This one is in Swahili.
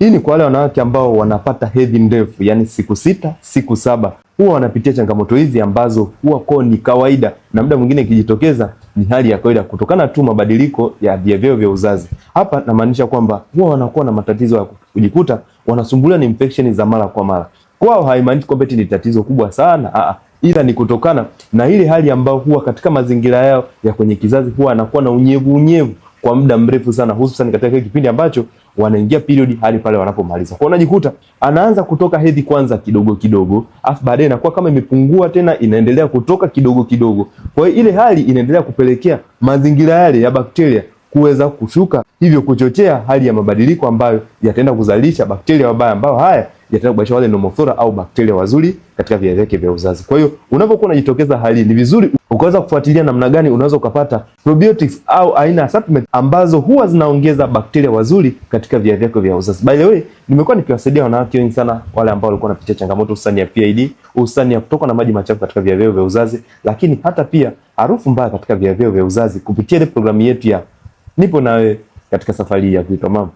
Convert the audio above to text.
Hii ni kwa wale wanawake ambao wanapata hedhi ndefu, yani siku 6, siku 7. Huwa wanapitia changamoto hizi ambazo huwa kwa ni kawaida na muda mwingine ikijitokeza ni hali ya kawaida kutokana tu mabadiliko ya vyeo vya uzazi. Hapa namaanisha kwamba huwa wanakuwa na matatizo ya kujikuta wanasumbuliwa na infection za mara kwa mara. Kwao haimaanishi kwamba ni tatizo kubwa sana, ila ni kutokana na ile hali ambayo huwa katika mazingira yao ya kwenye kizazi huwa anakuwa na unyevu kwa muda mrefu sana, hususan katika kile kipindi ambacho wanaingia period hadi pale wanapomaliza. Kwa unajikuta anaanza kutoka hedhi kwanza kidogo kidogo, afu baadaye inakuwa kama imepungua tena inaendelea kutoka kidogo kidogo. Kwa hiyo ile hali inaendelea kupelekea mazingira yale ya bakteria kuweza kushuka, hivyo kuchochea hali ya mabadiliko ambayo yataenda kuzalisha bakteria wabaya ambao haya yataenda kubadilisha wale nomoflora au bakteria wazuri katika via vyake vya uzazi. Kwa hiyo unapokuwa unajitokeza hali, ni vizuri ukaweza kufuatilia namna gani unaweza ukapata probiotics au aina ya supplement ambazo huwa zinaongeza bakteria wazuri katika via vyako vya uzazi. By the way, nimekuwa nikiwasaidia wanawake wengi sana wale ambao walikuwa wanapitia changamoto hususan ya PID, hususan ya kutoka na maji machafu katika via vyao vya uzazi, lakini hata pia harufu mbaya katika via vyao vya uzazi kupitia ile programu yetu ya Nipo Nawe katika safari ya kuitwa mama.